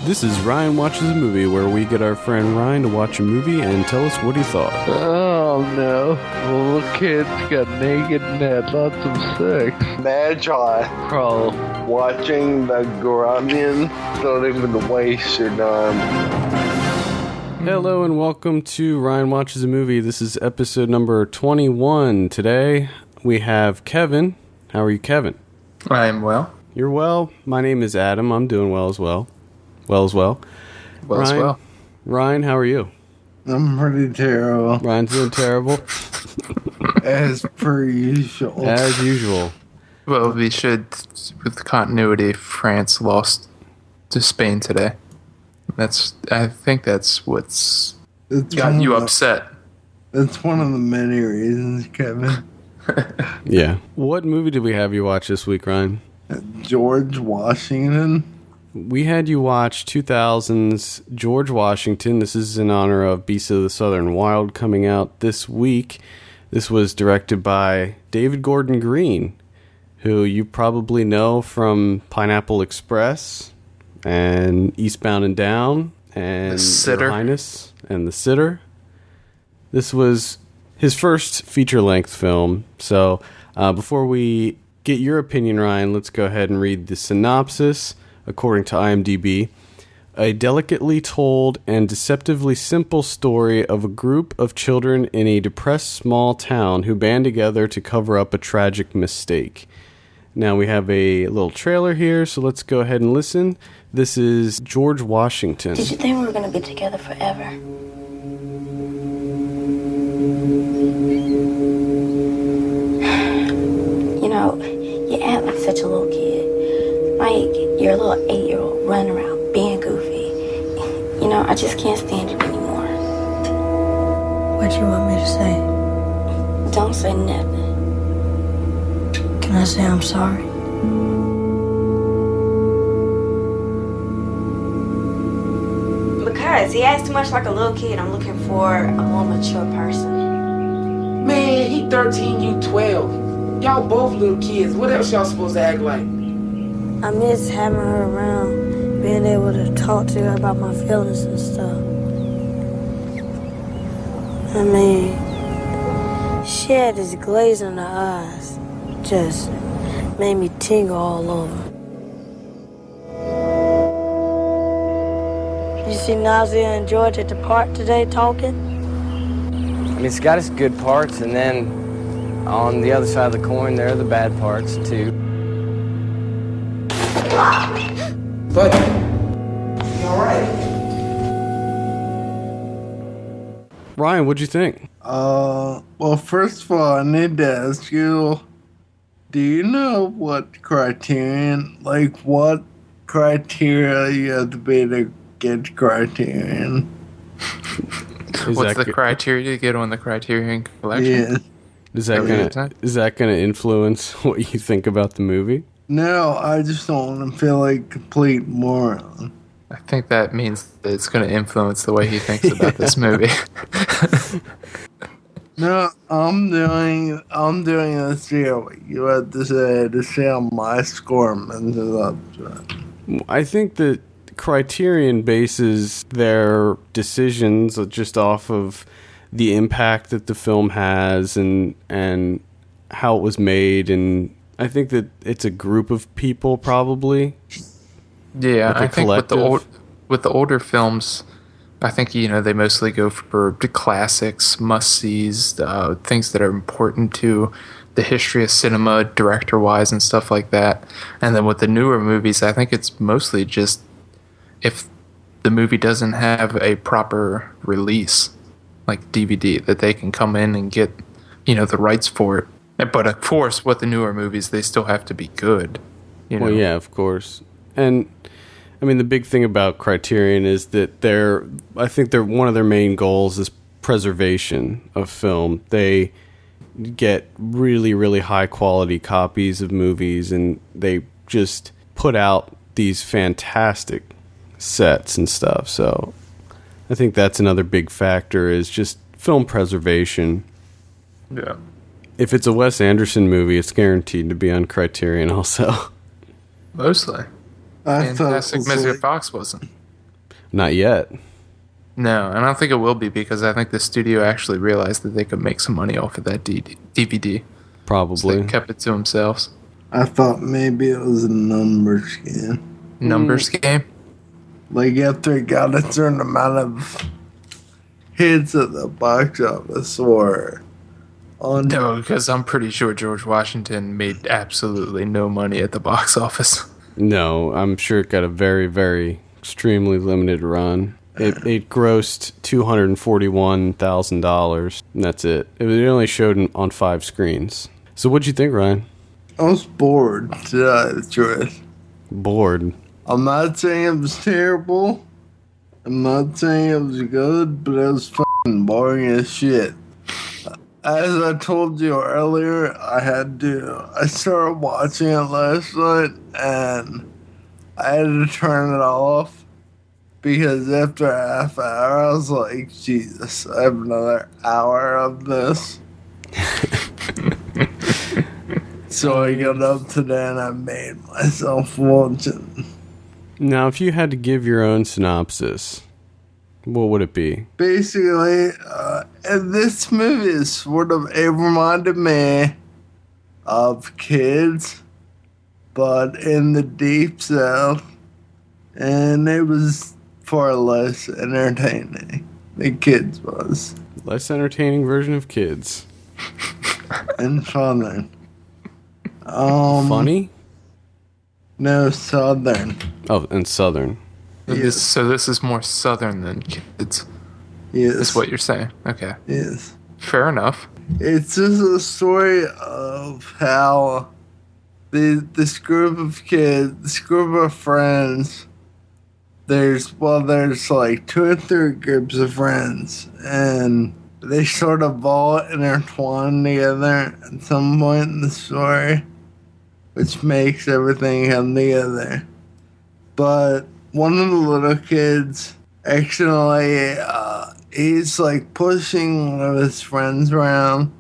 This is Ryan Watches a Movie, where we get our friend Ryan to watch a movie and tell us what he thought. Oh no, the little kids got naked and had lots of sex. Magi Crawl. watching the Grunion don't even waste your time. Hello and welcome to Ryan Watches a Movie. This is episode number 21. Today we have Kevin. How are you, Kevin? I am well. You're well. My name is Adam. I'm doing well as well. Ryan, Ryan, how are you? I'm pretty terrible. Ryan's doing terrible. As per usual. As usual. Well, we should, with continuity, France lost to Spain today. I think that's what's got you upset. That's one of the many reasons, Kevin. Yeah. What movie did we have you watch this week, Ryan? George Washington. We had you watch 2000's George Washington. This is in honor of Beasts of the Southern Wild coming out this week. This was directed by David Gordon Green, who you probably know from Pineapple Express and Eastbound and Down and The Sitter. Your Highness and The Sitter. This was his first feature-length film. So before we get your opinion, Ryan, let's go ahead and read the synopsis. According to IMDb, a delicately told and deceptively simple story of a group of children in a depressed small town who band together to cover up a tragic mistake. Now we have a little trailer here, so let's go ahead and listen. This is George Washington. Did you think we were going to be together forever? You know, you act like such a little kid. Like you're a little 8-year-old running around being goofy. You know, I just can't stand it anymore. What you want me to say? Don't say nothing. Can I say I'm sorry? Because he acts too much like a little kid. I'm looking for a more mature person. Man, he 13, you 12. Y'all both little kids. What else y'all supposed to act like? I miss having her around, being able to talk to her about my feelings and stuff. I mean, she had this glaze in her eyes, just made me tingle all over. You see Nazia and George at the park today talking? I mean, it's got its good parts, and then on the other side of the coin, there are the bad parts, too. But, you alright? Ryan, what'd you think? Well, first of all, I need to ask you, do you know what criteria you have to be to get Criterion? What's the criteria to get on the Criterion Collection? Yeah. Is that gonna influence what you think about the movie? No, I just don't want to feel like a complete moron. I think that means that it's going to influence the way he thinks about this movie. No, I'm doing this here. You have to say to see how my score measures up to it. I think that Criterion bases their decisions just off of the impact that the film has and how it was made, and I think that it's a group of people probably. Yeah, like I think collective. with the older films, I think they mostly go for the classics, must-sees, things that are important to the history of cinema, director-wise and stuff like that. And then with the newer movies, I think it's mostly just if the movie doesn't have a proper release, like DVD, that they can come in and get the rights for it. But of course, with the newer movies, they still have to be good. Well, yeah, of course. And I mean, the big thing about Criterion is that I think one of their main goals is preservation of film. They get really, really high quality copies of movies, and they just put out these fantastic sets and stuff. So I think that's another big factor, is just film preservation. Yeah. If it's a Wes Anderson movie, it's guaranteed to be on Criterion also. Mostly. I thought Fantastic Mr. Fox wasn't. Not yet. No, and I don't think it will be because I think the studio actually realized that they could make some money off of that DVD. Probably. So they kept it to themselves. I thought maybe it was a numbers game. Numbers game? Like after it got a certain amount of hits at the box office or on. No, because I'm pretty sure George Washington made absolutely no money at the box office. No, I'm sure it got a very, very extremely limited run. It grossed $241,000, and that's it. It only showed on 5 screens. So what'd you think, Ryan? I was bored, to tell you the truth. Bored. I'm not saying it was terrible. I'm not saying it was good, but it was fucking boring as shit. As I told you earlier, I started watching it last night, and I had to turn it off. Because after a half hour, I was like, Jesus, I have another hour of this. So I got up today and I made myself watch it. Now, if you had to give your own synopsis, what would it be? Basically, and this movie is sort of, it reminded me of Kids, but in the Deep South. And it was far less entertaining than Kids was. Less entertaining version of Kids. And Southern. Funny? No, Southern. Oh, and Southern. So this is more Southern than Kids. Yes. Is what you're saying. Okay. Yes. Fair enough. It's just a story of how this group of kids, this group of friends, there's like 2 or 3 groups of friends, and they sort of all intertwine together at some point in the story, which makes everything come together. But one of the little kids accidentally, he's like pushing one of his friends around,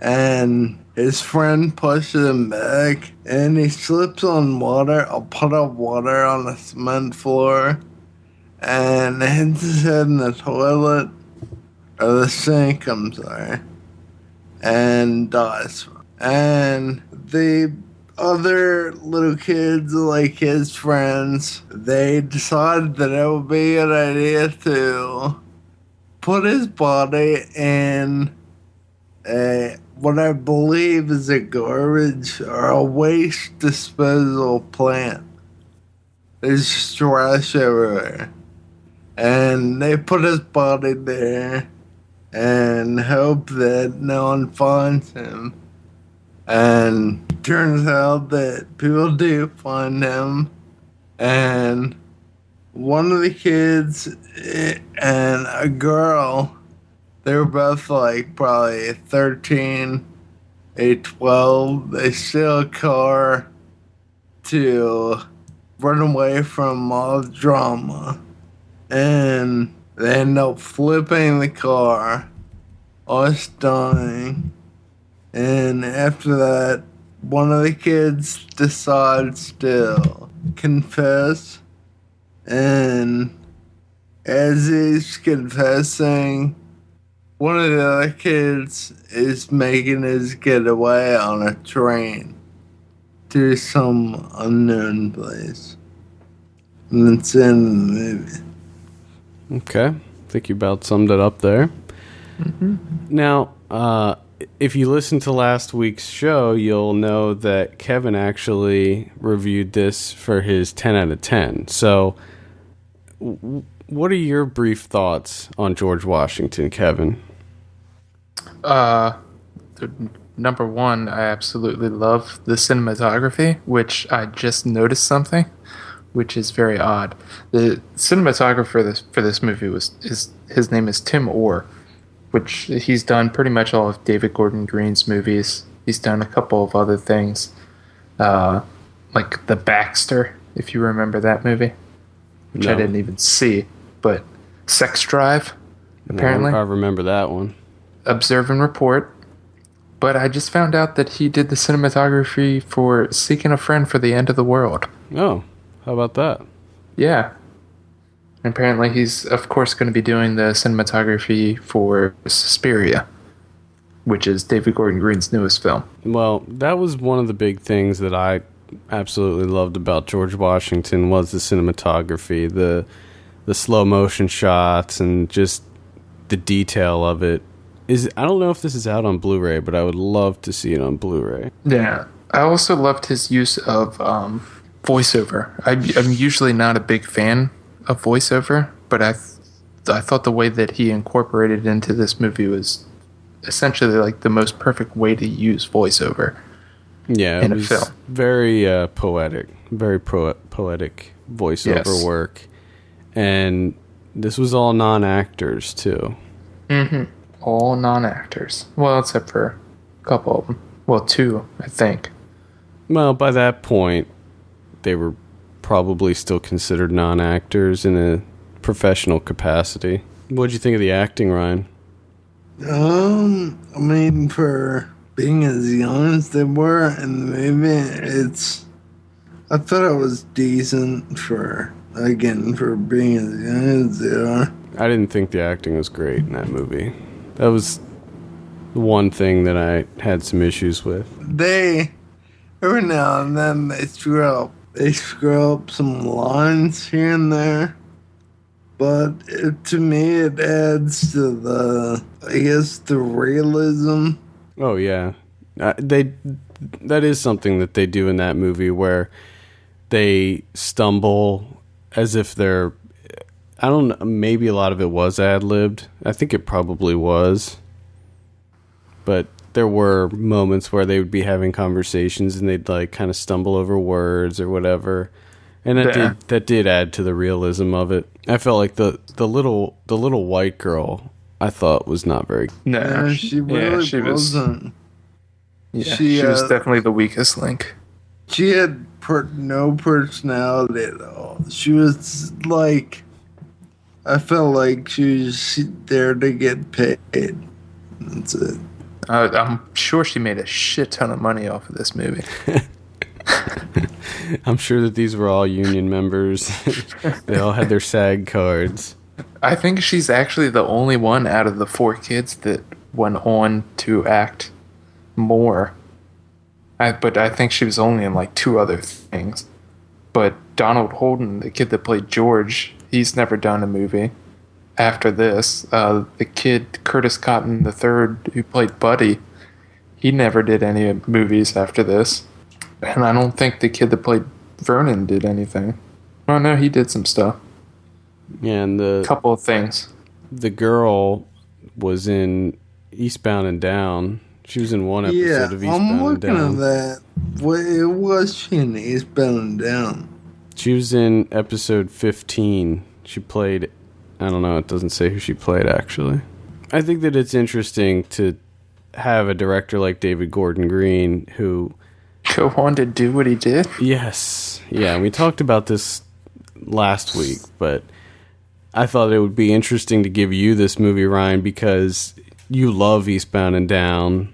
and his friend pushes him back, and he slips on water, a pot of water on the cement floor, and hits his head in the toilet, or the sink, I'm sorry, and dies. And the other little kids, like his friends, they decided that it would be a good idea to put his body in what I believe is a garbage or a waste disposal plant. There's just trash everywhere. And they put his body there and hope that no one finds him. And turns out that people do find him. And one of the kids and a girl, they were both like probably 13, 12. They steal a car to run away from all the drama. And they end up flipping the car, us dying. And after that, one of the kids decides to confess. And as he's confessing, one of the other kids is making his getaway on a train to some unknown place. And it's in the movie. Okay. I think you about summed it up there. Mm-hmm. Now, if you listen to last week's show, you'll know that Kevin actually reviewed this for his 10 out of 10. So, what are your brief thoughts on George Washington, Kevin? Number one, I absolutely love the cinematography, which I just noticed something, which is very odd. The cinematographer for this movie his name is Tim Orr, which he's done pretty much all of David Gordon Green's movies. He's done a couple of other things, like The Baxter, if you remember that movie, which I didn't even see, but Sex Drive, apparently. No, I remember that one. Observe and Report. But I just found out that he did the cinematography for Seeking a Friend for the End of the World. Oh, how about that? Yeah. Apparently, he's, of course, going to be doing the cinematography for Suspiria, which is David Gordon Green's newest film. Well, that was one of the big things that I absolutely loved about George Washington was the cinematography, the slow motion shots, and just the detail of it. I don't know if this is out on Blu-ray, but I would love to see it on Blu-ray. Yeah. I also loved his use of voiceover. I'm usually not a big fan of voiceover, but I thought the way that he incorporated it into this movie was essentially like the most perfect way to use voiceover. Yeah, in it a was film. Very poetic, very poetic voiceover work, and this was all non-actors too. Mm-hmm. All non-actors. Well, except for a couple of them. Well, 2, I think. Well, by that point, they were probably still considered non-actors in a professional capacity. What'd you think of the acting, Ryan? I mean, for being as young as they were in the movie, I thought it was decent for being as young as they are. I didn't think the acting was great in that movie. That was the one thing that I had some issues with. Every now and then, they screw up some lines here and there. But to me, it adds to the realism. Oh yeah, that is something that they do in that movie where they stumble as if they're. I don't know. Maybe a lot of it was ad-libbed. I think it probably was, but there were moments where they would be having conversations and they'd like kind of stumble over words or whatever. And that did add to the realism of it. I felt like the little white girl I thought was not very. No, yeah, she really wasn't. She was definitely the weakest link. She had no personality at all. She was like, I felt like she was there to get paid. That's it. I'm sure she made a shit ton of money off of this movie. I'm sure that these were all union members. They all had their SAG cards. I think she's actually the only one out of the 4 kids that went on to act more. But I think she was only in like 2 other things. But Donald Holden, the kid that played George, he's never done a movie after this. The kid, Curtis Cotton III, who played Buddy, he never did any movies after this. And I don't think the kid that played Vernon did anything. Oh no, he did some stuff. Yeah, and the couple of things. The girl was in Eastbound and Down. She was in one episode of Eastbound and Down. I'm looking at that. Where was she in Eastbound and Down? She was in episode 15. She played, I don't know, it doesn't say who she played actually. I think that it's interesting to have a director like David Gordon Green who go on to do what he did. Yes. Yeah, and we talked about this last week, but I thought it would be interesting to give you this movie, Ryan, because you love Eastbound and Down,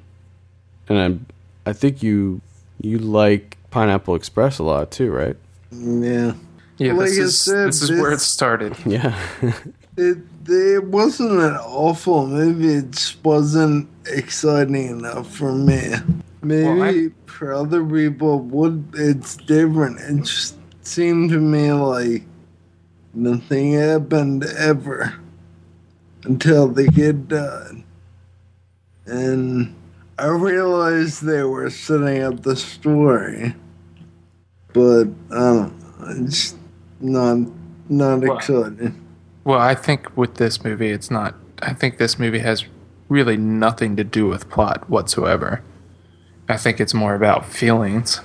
and I think you like Pineapple Express a lot too, right? Yeah. Yeah, like this is where it started. Yeah. It wasn't an awful movie. It just wasn't exciting enough for me. Maybe for other people, it's different. It just seemed to me like nothing happened ever until the kid died. And I realized they were setting up the story, but I don't know. It's not exciting. Well, I think with this movie, it's not. I think this movie has really nothing to do with plot whatsoever. I think it's more about feelings,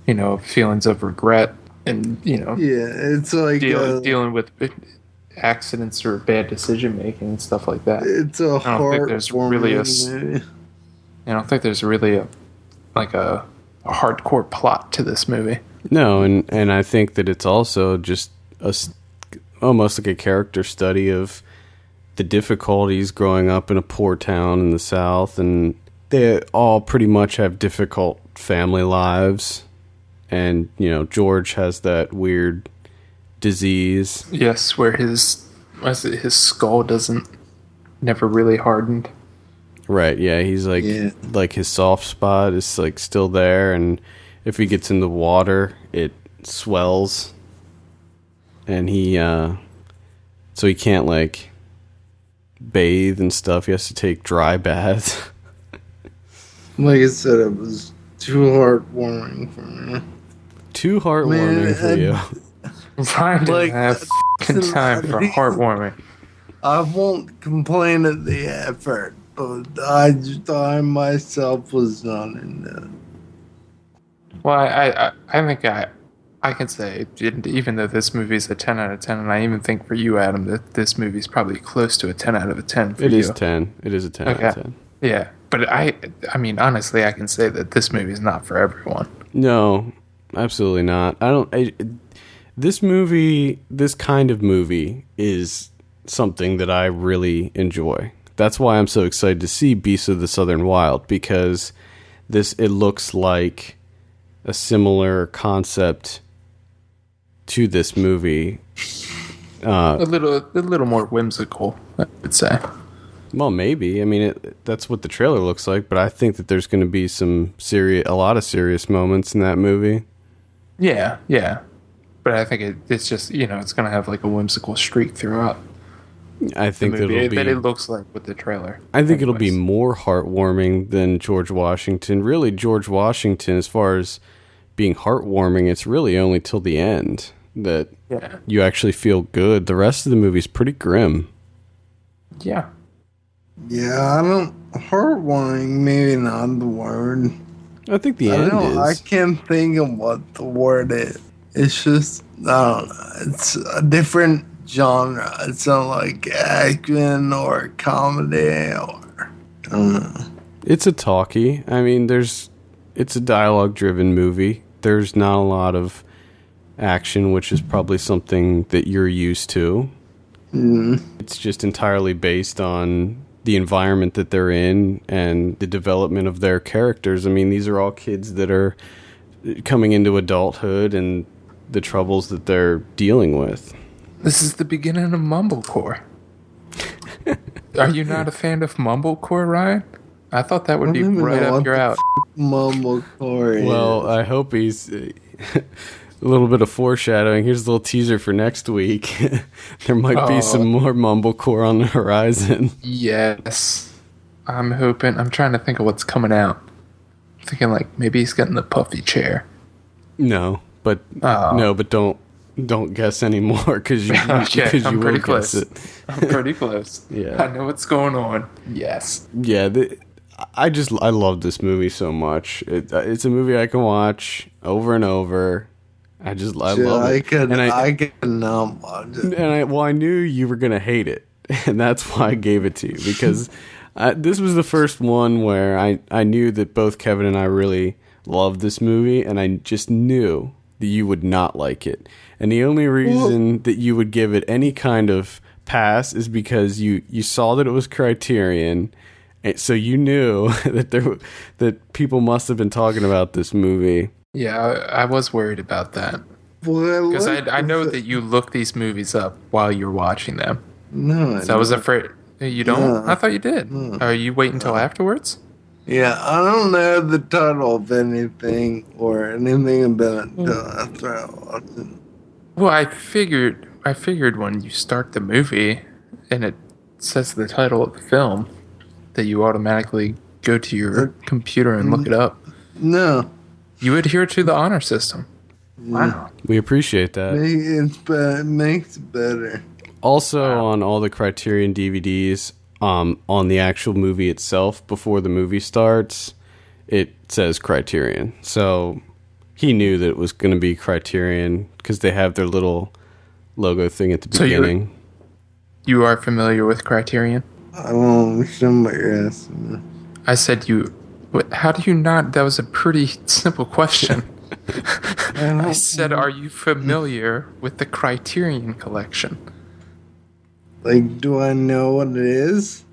feelings of regret and, Yeah, it's like dealing with accidents or bad decision making and stuff like that. It's a I don't think there's really movie. I don't think there's really a hardcore plot to this movie. No, and I think that it's also just almost like a character study of the difficulties growing up in a poor town in the South, and they all pretty much have difficult family lives. And, George has that weird disease. Yes, where his skull never really hardened. Right, yeah, he's like his soft spot is like still there, and if he gets in the water, it swells, and so he can't like bathe and stuff. He has to take dry baths. Like I said, it was too heartwarming for me. Too heartwarming for you. Ryan didn't have f***ing time for heartwarming. I won't complain at the effort, but I myself was not in that. Well, I think I can say, even though this movie's a 10 out of 10, and I even think for you, Adam, that this movie's probably close to a 10 out of a 10 for you. It is 10. It is a 10 out of 10. Yeah, but I mean, honestly, I can say that this movie's not for everyone. No, absolutely not. This kind of movie is something that I really enjoy. That's why I'm so excited to see Beasts of the Southern Wild, because it looks like a similar concept to this movie. A little more whimsical, I would say. Well, maybe. I mean, that's what the trailer looks like, but I think that there's going to be a lot of serious moments in that movie. Yeah. But I think it's just, it's going to have like a whimsical streak throughout. I think that it looks like with the trailer. I think it'll be more heartwarming than George Washington. Really, George Washington, as far as being heartwarming, it's really only till the end that you actually feel good. The rest of the movie's pretty grim. Yeah. Yeah, heartwarming, maybe not the word. I think the end is. I can't think of what the word is. It's just, I don't know. It's a different genre. It's not like action or comedy or, I don't know. It's a talkie. I mean, it's a dialogue-driven movie. There's not a lot of action, which is probably something that you're used to. It's just entirely based on the environment that they're in and the development of their characters. I mean, these are all kids that are coming into adulthood and the troubles that they're dealing with. This is the beginning of Mumblecore. Are you not a fan of Mumblecore, Ryan? I thought that would be right up your alley. Mumblecore. Well, I hope he's a little bit of foreshadowing. Here's a little teaser for next week. There might be some more Mumblecore on the horizon. Yes. I'm trying to think of what's coming out. I'm thinking like maybe he's getting the puffy chair. No, but don't guess anymore because you will guess it. I'm pretty close. Yeah, I know what's going on. Yes. Yeah, I love this movie so much. It's a movie I can watch over and over. I love it. I cannot watch it. And I knew you were gonna hate it, and that's why I gave it to you, because this was the first one where I knew that both Kevin and I really loved this movie, and I just knew that you would not like it. And the only reason that you would give it any kind of pass is because you saw that it was Criterion, and so you knew that people must have been talking about this movie. Yeah, I was worried about that. Because I know that you look these movies up while you're watching them. No, so I was afraid. You don't? No. I thought you did. No. Are you waiting until afterwards? Yeah, I don't know the title of anything or anything about it until after I watch it. Well, I figured when you start the movie and it says the title of the film that you automatically go to your computer and look it up. No. You adhere to the honor system. Wow. We appreciate that. It makes it better. Also, on all the Criterion DVDs, on the actual movie itself, before the movie starts, it says Criterion. So he knew that it was going to be Criterion because they have their little logo thing at the beginning. You are familiar with Criterion? I won't assume what you're asking. I said you... How do you not? That was a pretty simple question. I said, are you familiar with the Criterion Collection? Like, do I know what it is?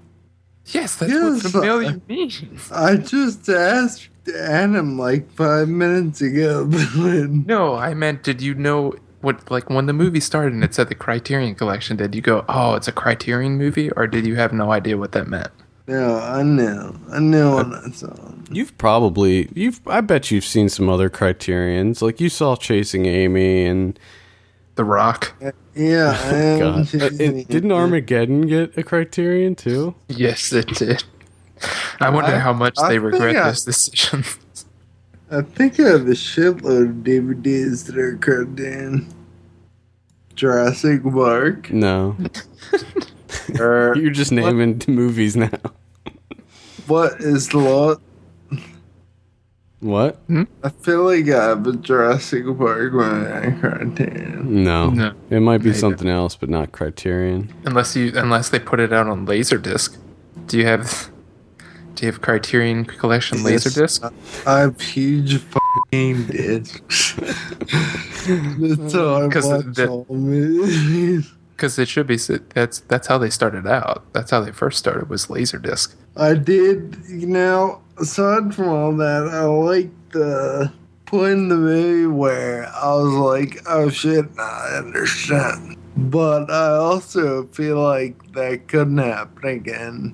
Yes, that's what familiar means. I just asked Adam like 5 minutes ago. No, I meant, did you know what, like when the movie started and it said the Criterion Collection, did you go, "Oh, it's a Criterion movie," or did you have no idea what that meant? No, I knew when I saw it. I bet you've seen some other Criterions. Like you saw Chasing Amy and The Rock. Yeah, I am. God. Didn't Armageddon get a Criterion too? Yes, it did. I wonder how much I they think regret I- this decision. I think I have a shitload of DVDs that are cut in. Jurassic Park. No. Or You're just naming movies now. what is the lot? What? I feel like I have a Jurassic Park when I Criterion. No. No. It might be Maybe. something else, but not Criterion. unless they put it out on Laserdisc. Do you have Criterion Collection Laserdisc? I have huge fucking discs. That's how I 'Cause watch that- all movies. Because it should be. That's how they started out. That's how they first started, was Laserdisc. I did, aside from all that, I like the point in the movie where I was like, oh shit, I understand. But I also feel like that couldn't happen again.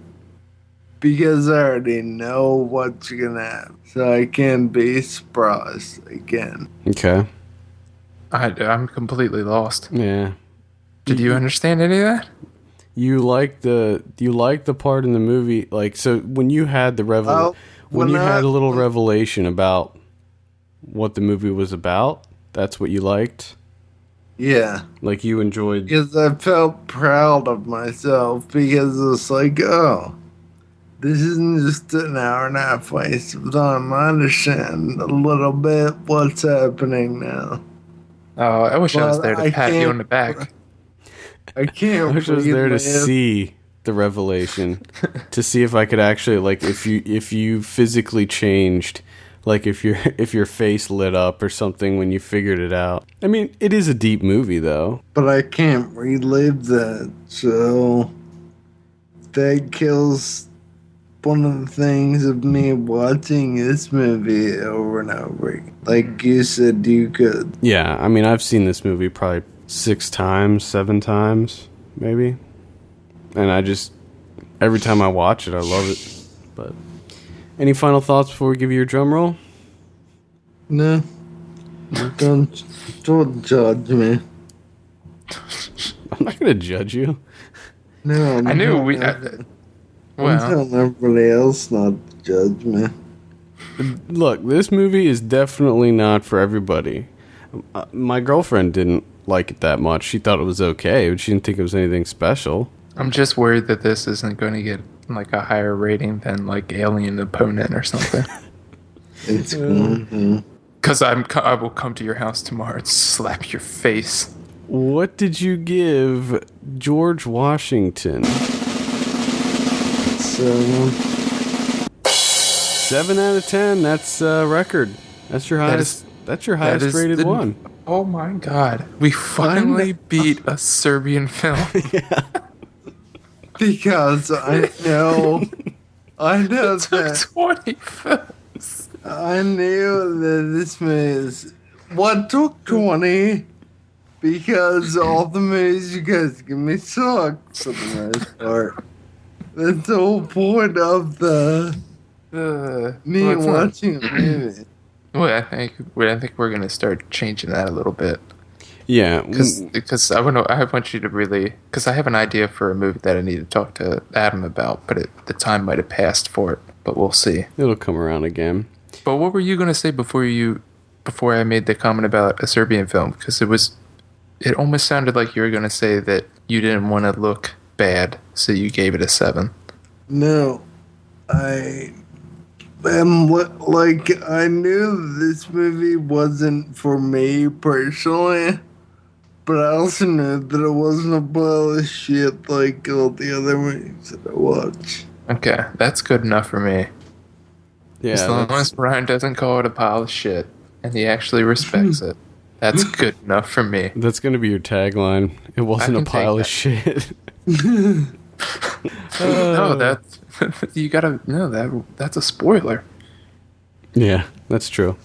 Because I already know what's gonna happen. So I can't be surprised again. Okay. I'm completely lost. Yeah. Did you understand any of that? You like the part in the movie, like, so when you had the Well, when when you I- had a little revelation about what the movie was about, that's what you liked? Yeah. Like you enjoyed. Because I felt proud of myself because it's like, oh, this isn't just an hour and a half waste of time. I understand a little bit what's happening now. Oh, I wish I was But there to I pat you can't- on the back. I can't. I wish I was there to relive- see the revelation, to see if I could actually, like, if you physically changed, like if your face lit up or something when you figured it out. I mean, it is a deep movie though. But I can't relive that, so that kills one of the things of me watching this movie over and over. Like you said, you could. Yeah, I mean, I've seen this movie probably 6 times, 7 times, maybe. And I just, every time I watch it, I love it. But any final thoughts before we give you your drum roll? No, don't judge me. I'm not going to judge you. No, I knew I'm we. I'm Well, telling everybody else not to judge me. Look, this movie is definitely not for everybody. My girlfriend didn't like it that much. She thought it was okay, but she didn't think it was anything special. I'm just worried that this isn't going to get like a higher rating than like Alien Opponent or something. It's going to. Because I will come to your house tomorrow and slap your face. What did you give George Washington? So, 7 out of 10. That's a record. That's your highest. That's your highest is rated the- one. Oh my god. We finally beat a Serbian film. because I know Took that 20 films. I knew that this movie is what took 20 because all the movies you guys give me suck for the most part. That's the whole point of the me well, it's not- watching a movie. Well, I think we're gonna start changing that a little bit Yeah. because I want you to really, because I have an idea for a movie that I need to talk to Adam about, but the time might have passed for it. But we'll see. It'll come around again. But what were you gonna say before I made the comment about a Serbian film? Because it almost sounded like you were gonna say that you didn't want to look bad, so you gave it a 7. No, I I knew this movie wasn't for me personally, but I also knew that it wasn't a pile of shit like all the other movies that I watch. Okay, that's good enough for me. Yeah. As long that's- as Brian doesn't call it a pile of shit and he actually respects it, that's good enough for me. That's going to be your tagline. It wasn't a can take pile that. of shit. No, that's that's a spoiler. Yeah, that's true.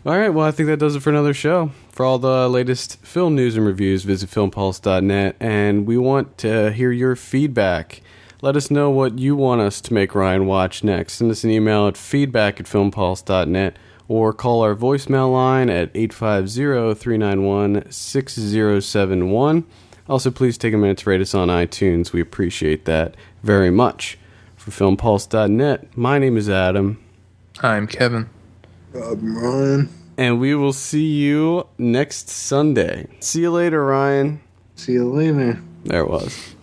All right, well, I think that does it for another show. For all the latest film news and reviews, visit filmpulse.net, and we want to hear your feedback. Let us know what you want us to make Ryan watch next. Send us an email at feedback@filmpulse.net or call our voicemail line at 850-391-6071. Also, please take a minute to rate us on iTunes. We appreciate that very much. For filmpulse.net, my name is Adam. I'm Kevin. I'm Ryan. And we will see you next Sunday. See you later, Ryan. See you later. There it was.